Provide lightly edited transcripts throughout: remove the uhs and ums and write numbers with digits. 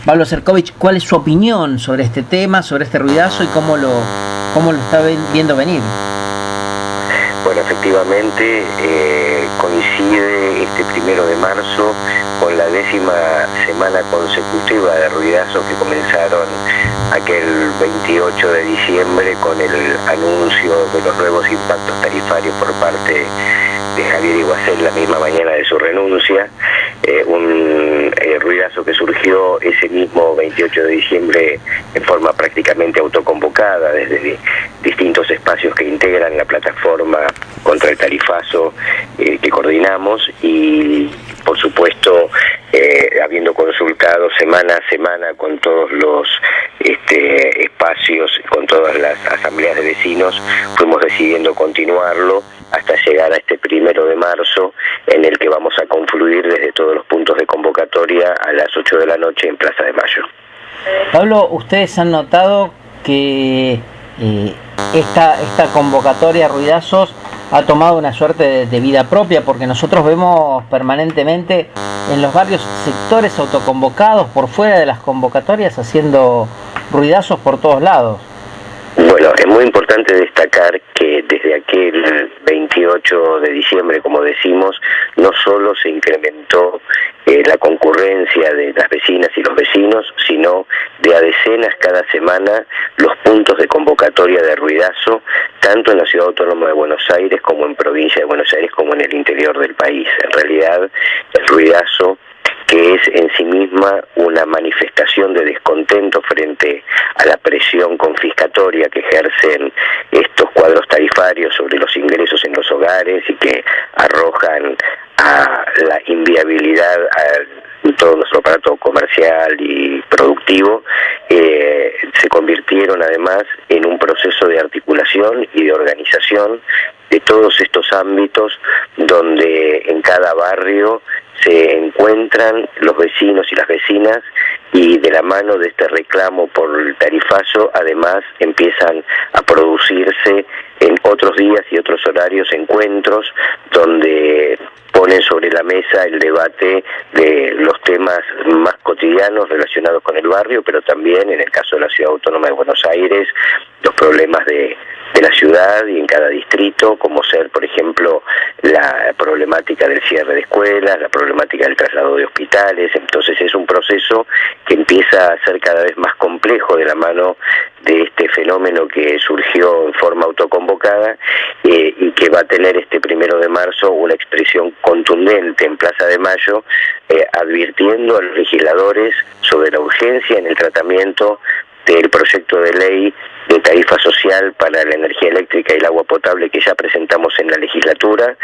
Pablo Cercovich, ¿cuál es su opinión sobre este tema, sobre este ruidazo y cómo lo está viendo venir? Bueno, efectivamente coincide este 1 de marzo con la 10ª semana consecutiva de ruidazos que comenzaron aquel 28 de diciembre con el anuncio de los nuevos impactos tarifarios por parte de Javier Iguazel la misma mañana de su renuncia. Un ruidazo que surgió ese mismo 28 de diciembre en forma prácticamente autoconvocada desde distintos espacios que integran la plataforma contra el tarifazo que coordinamos, y por supuesto habiendo consultado semana a semana con todos los espacios, con todas las asambleas de vecinos, fuimos decidiendo continuarlo hasta llegar a este 1 de marzo, en el que vamos a confluir desde todos los puntos de convocatoria a las 8 de la noche en Plaza de Mayo. Pablo, ¿ustedes han notado que esta convocatoria ruidazos ha tomado una suerte de vida propia? Porque nosotros vemos permanentemente en los barrios sectores autoconvocados por fuera de las convocatorias haciendo ruidazos por todos lados. Bueno, es muy importante destacar que desde aquel 28 de diciembre, como decimos, no solo se incrementó la concurrencia de las vecinas y los vecinos, sino de a decenas cada semana los puntos de convocatoria de ruidazo, tanto en la Ciudad Autónoma de Buenos Aires como en Provincia de Buenos Aires como en el interior del país. En realidad, el ruidazo, que es en sí misma una manifestación de descontento frente a la presión confiscatoria que ejercen estos cuadros tarifarios sobre los ingresos en los hogares y que arrojan a la inviabilidad a todo nuestro aparato comercial y productivo, se convirtieron además en un proceso de articulación y de organización de todos estos ámbitos donde en cada barrio se encuentran los vecinos y las vecinas, y de la mano de este reclamo por el tarifazo además empiezan a producirse en otros días y otros horarios encuentros donde ponen sobre la mesa el debate de los temas más cotidianos relacionados con el barrio, pero también en el caso de la Ciudad Autónoma de Buenos Aires, los problemas de la ciudad y en cada distrito, como ser, por ejemplo, la problemática del cierre de escuelas, la problemática del traslado de hospitales. Entonces es un proceso que empieza a ser cada vez más complejo de la mano de este fenómeno que surgió en forma autoconvocada y que va a tener este 1 de marzo una expresión contundente en Plaza de Mayo, advirtiendo a los legisladores sobre la urgencia en el tratamiento del proyecto de ley de tarifa social para la energía eléctrica y el agua potable que ya presentamos en la legislatura,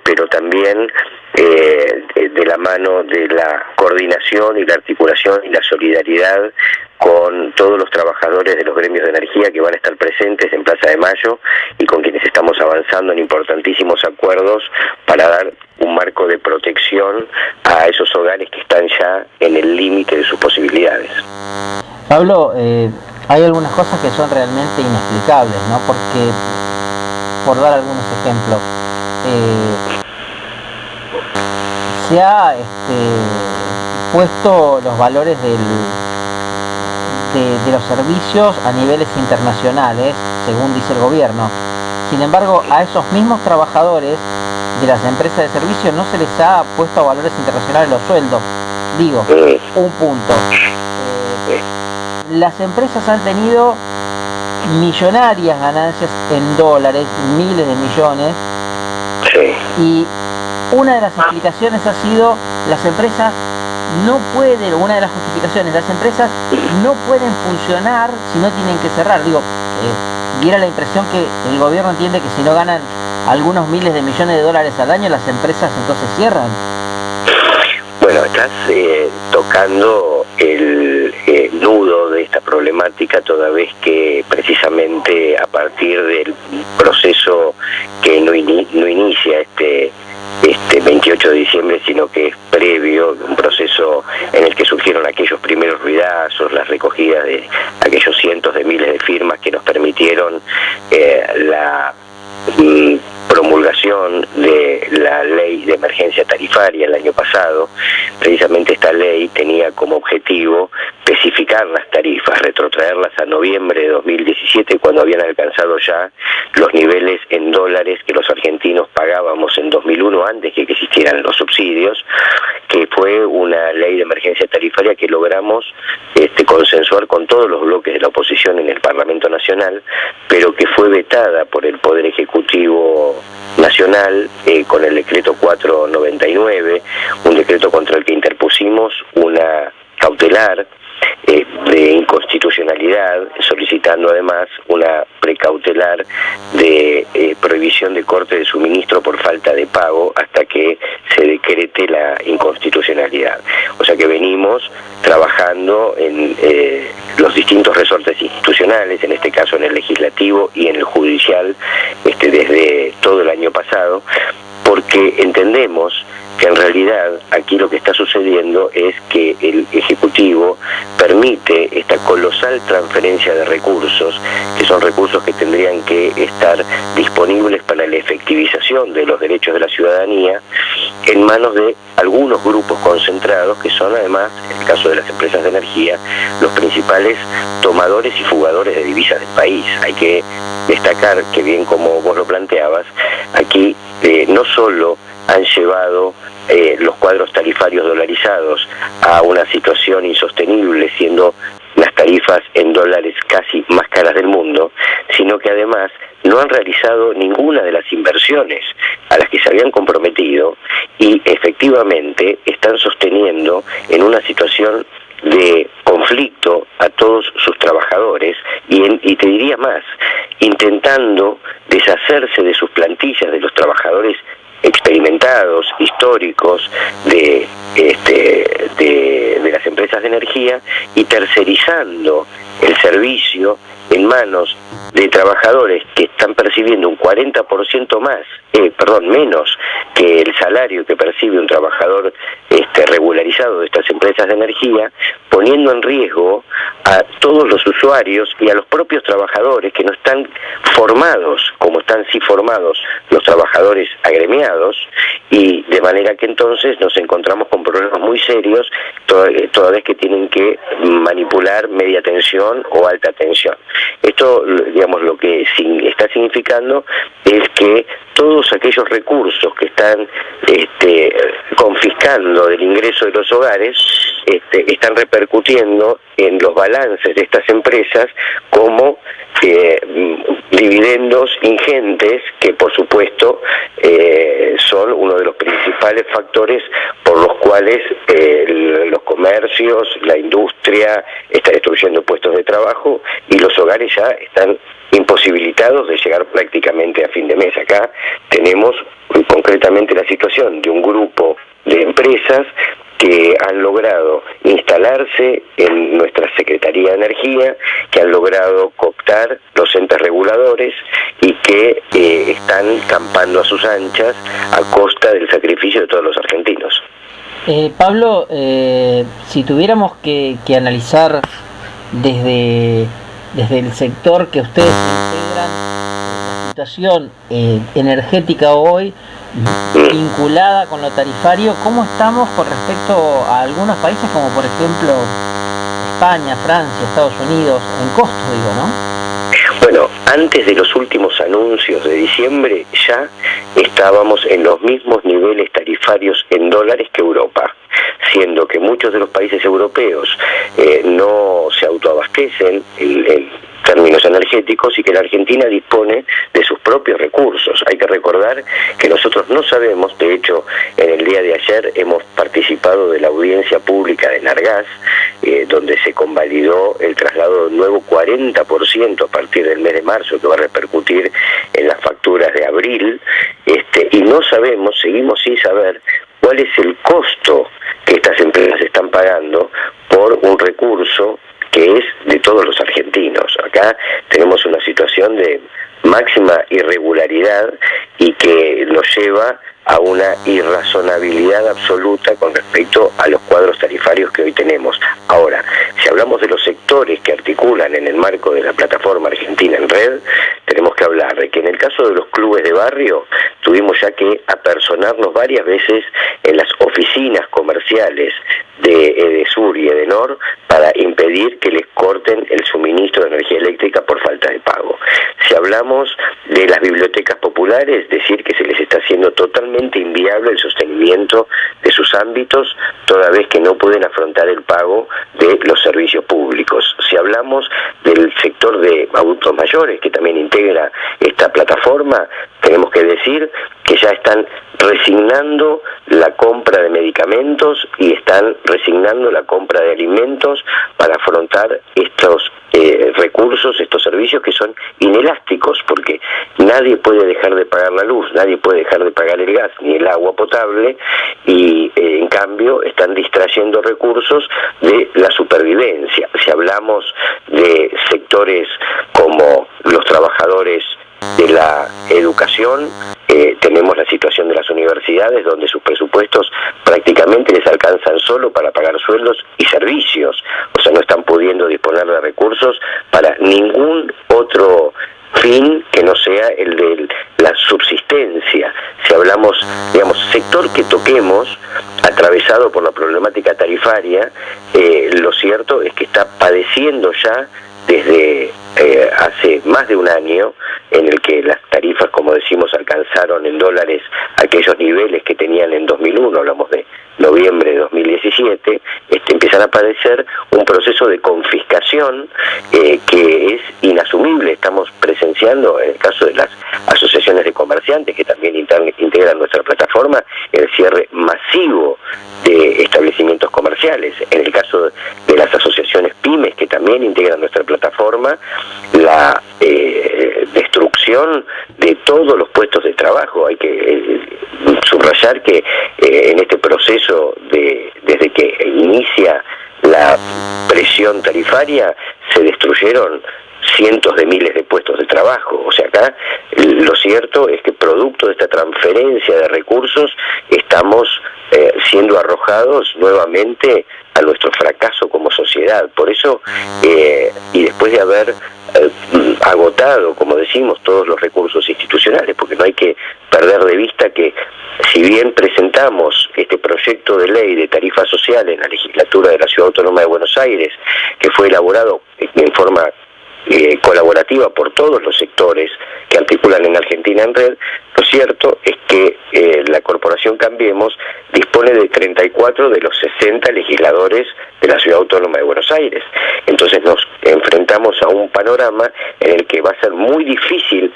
pero también de la mano de la coordinación y la articulación y la solidaridad con todos los trabajadores de los gremios de energía que van a estar presentes en Plaza de Mayo y con quienes estamos avanzando en importantísimos acuerdos para dar un marco de protección a esos hogares que están ya en el límite de sus posibilidades. Pablo, hay algunas cosas que son realmente inexplicables, ¿no? Porque, por dar algunos ejemplos, se ha puesto los valores de los servicios a niveles internacionales, según dice el gobierno. Sin embargo, a esos mismos trabajadores de las empresas de servicio no se les ha puesto a valores internacionales los sueldos. Digo, un punto. Las empresas han tenido millonarias ganancias en dólares, miles de millones, y una de las explicaciones ha sido las empresas no pueden, una de las justificaciones, las empresas no pueden funcionar si no tienen que cerrar. Digo, diera la impresión que el gobierno entiende que si no ganan algunos miles de millones de dólares al año, las empresas entonces cierran. Bueno, estás tocando el nudo de esta problemática, toda vez que precisamente a partir del proceso que no inicia este 28 de diciembre, sino que es previo, un proceso en el que surgieron aquellos primeros ruidazos, las recogidas de aquellos cientos de miles de firmas que nos permitieron la promulgación de la ley de de emergencia tarifaria el año pasado. Precisamente esta ley tenía como objetivo especificar las tarifas, retrotraerlas a noviembre de 2017, cuando habían alcanzado ya los niveles en dólares que los argentinos pagábamos en 2001, antes que existieran los subsidios, que fue una ley de emergencia tarifaria que logramos consensuar con todos los bloques de la oposición en el Parlamento Nacional, pero que fue vetada por el Poder Ejecutivo Nacional con el decreto 499, un decreto contra el que interpusimos una cautelar de inconstitucionalidad, solicitando además una precautelar de prohibición de corte de suministro por falta de pago hasta que se decrete la inconstitucionalidad. O sea que venimos trabajando en los distintos resortes institucionales, en este caso en el legislativo y en el judicial, desde todo el año pasado, porque entendemos que en realidad aquí lo que está sucediendo es que el Ejecutivo permite esta colosal transferencia de recursos, que son recursos que tendrían que estar disponibles para la efectivización de los derechos de la ciudadanía, en manos de algunos grupos concentrados, que son además, en el caso de las empresas de energía, los principales tomadores y fugadores de divisas del país. Hay que destacar que, bien como vos lo planteabas, aquí no solo han llevado los cuadros tarifarios dolarizados a una situación insostenible, siendo las tarifas en dólares casi más caras del mundo, sino que además no han realizado ninguna de las inversiones a las que se habían comprometido y efectivamente están sosteniendo en una situación de conflicto a todos sus trabajadores y te diría más, intentando deshacerse de sus plantillas, de los trabajadores experimentados, históricos de las empresas de energía, y tercerizando el servicio en manos de trabajadores que están percibiendo un 40% menos que el salario que percibe un trabajador regularizado de estas empresas de energía, poniendo en riesgo a todos los usuarios y a los propios trabajadores que no están formados como están sí formados los trabajadores agremiados, y de manera que entonces nos encontramos con problemas muy serios toda vez que tienen que manipular media tensión o alta tensión. Esto, digamos, lo que está significando es que todos aquellos recursos que están confiscando del ingreso de los hogares están repercutiendo en los balances de estas empresas como dividendos ingentes que, por supuesto, son uno de los principales factores por los cuales los comercios, la industria está destruyendo puestos de trabajo y los hogares ya están imposibilitados de llegar prácticamente a fin de mes. Acá tenemos concretamente la situación de un grupo de empresas que han logrado instalarse en nuestra Secretaría de Energía, que han logrado cooptar los entes reguladores y que están campando a sus anchas a costa del sacrificio de todos los argentinos. Pablo, si tuviéramos que analizar desde el sector que ustedes integran, la situación energética hoy vinculada con lo tarifario, ¿cómo estamos con respecto a algunos países como por ejemplo España, Francia, Estados Unidos, en costos, digo, ¿no? Bueno, antes de los últimos anuncios de diciembre ya estábamos en los mismos niveles tarifarios en dólares que Europa, siendo que muchos de los países europeos no se autoabastecen en términos energéticos y que la Argentina dispone de sus propios recursos. Hay que recordar que nosotros no sabemos, de hecho en el día de ayer hemos participado de la audiencia pública de Enargás, donde se convalidó el traslado de un nuevo 40% a partir del mes de marzo, que va a repercutir en las facturas de abril, y no sabemos, seguimos sin saber cuál es el costo que estas empresas están pagando por un recurso que es de todos los argentinos. Acá tenemos una situación de máxima irregularidad y que nos lleva a una irrazonabilidad absoluta con respecto a los cuadros tarifarios que hoy tenemos. Ahora, Si hablamos de los sectores que articulan en el marco de la plataforma Argentina en Red, tenemos que hablar de que en el caso de los clubes de barrio tuvimos ya que apersonarnos varias veces en las oficinas comerciales de Edesur y Edenor para impedir que les corten el suministro de energía eléctrica por falta de pago. Si hablamos de las bibliotecas populares, decir que se les está haciendo totalmente inviable el sostenimiento de sus ámbitos, toda vez que no pueden afrontar el pago de los servicios públicos. Si hablamos del sector de adultos mayores, que también integra esta plataforma, tenemos que decir que ya están resignando la compra de medicamentos y están resignando la compra de alimentos para afrontar estos recursos, estos servicios que son inelásticos, porque nadie puede dejar de pagar la luz, nadie puede dejar de pagar el gas ni el agua potable, y en cambio están distrayendo recursos de la supervivencia. Si hablamos de sectores como los trabajadores de la educación, tenemos la situación de las universidades, donde sus presupuestos prácticamente les alcanzan solo para pagar sueldos y servicios, o sea, no están pudiendo disponer de recursos para ningún otro fin que no sea el de la subsistencia. Si hablamos, digamos, sector que toquemos, atravesado por la problemática tarifaria, lo cierto es que está padeciendo ya desde hace más de un año, en el que las tarifas, como decimos, alcanzaron en dólares aquellos niveles que tenían en 2001, hablamos de noviembre de 2017, empiezan a padecer un proceso de confiscación que es inasumible. Estamos presenciando, en el caso de las asociaciones de comerciantes, que también integran nuestra plataforma, el cierre masivo de establecimientos comerciales. En el caso de las asociaciones pymes, que también integran nuestra plataforma, la destrucción de todos los puestos de trabajo. Hay que subrayar que en este proceso, desde que inicia la presión tarifaria, se destruyeron cientos de miles de puestos de trabajo. O sea, acá lo cierto es que producto de esta transferencia de recursos estamos siendo arrojados nuevamente a nuestro fracaso como sociedad. Por eso, y después de haber agotado, como decimos, todos los recursos institucionales, porque no hay que perder de vista que si bien presentamos este proyecto de ley de tarifa social en la legislatura de la Ciudad Autónoma de Buenos Aires, que fue elaborado en forma colaborativa por todos los sectores que articulan en Argentina en Red, lo cierto es que la Corporación Cambiemos dispone de 34 de los 60 legisladores de la Ciudad Autónoma de Buenos Aires. Entonces nos enfrentamos a un panorama en el que va a ser muy difícil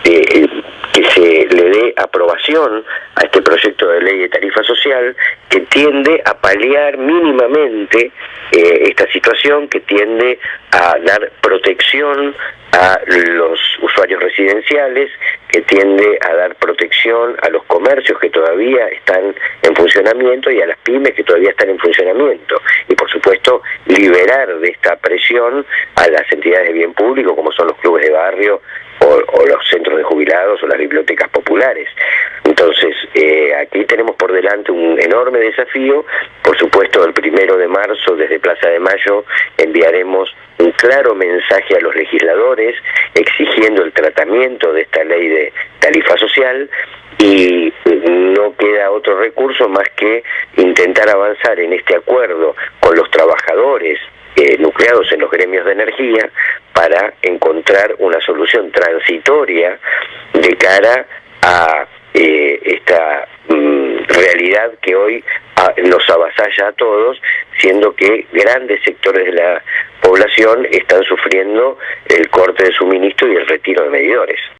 que se le dé aprobación a este proyecto de ley de tarifa social, que tiende a paliar mínimamente esta situación, que tiende a dar protección a los usuarios residenciales, que tiende a dar protección a los comercios que todavía están en funcionamiento y a las pymes que todavía están en funcionamiento, y por supuesto liberar de esta presión a las entidades de bien público, como son los clubes de barrio o los centros de jubilados o las bibliotecas populares. Entonces, aquí tenemos por delante un enorme desafío. Por supuesto, el 1 de marzo, desde Plaza de Mayo, enviaremos un claro mensaje a los legisladores exigiendo el tratamiento de esta ley de tarifa social, y no queda otro recurso más que intentar avanzar en este acuerdo con los trabajadores nucleados en los gremios de energía para encontrar una solución transitoria de cara a esta realidad que hoy nos avasalla a todos, siendo que grandes sectores de la población están sufriendo el corte de suministro y el retiro de medidores.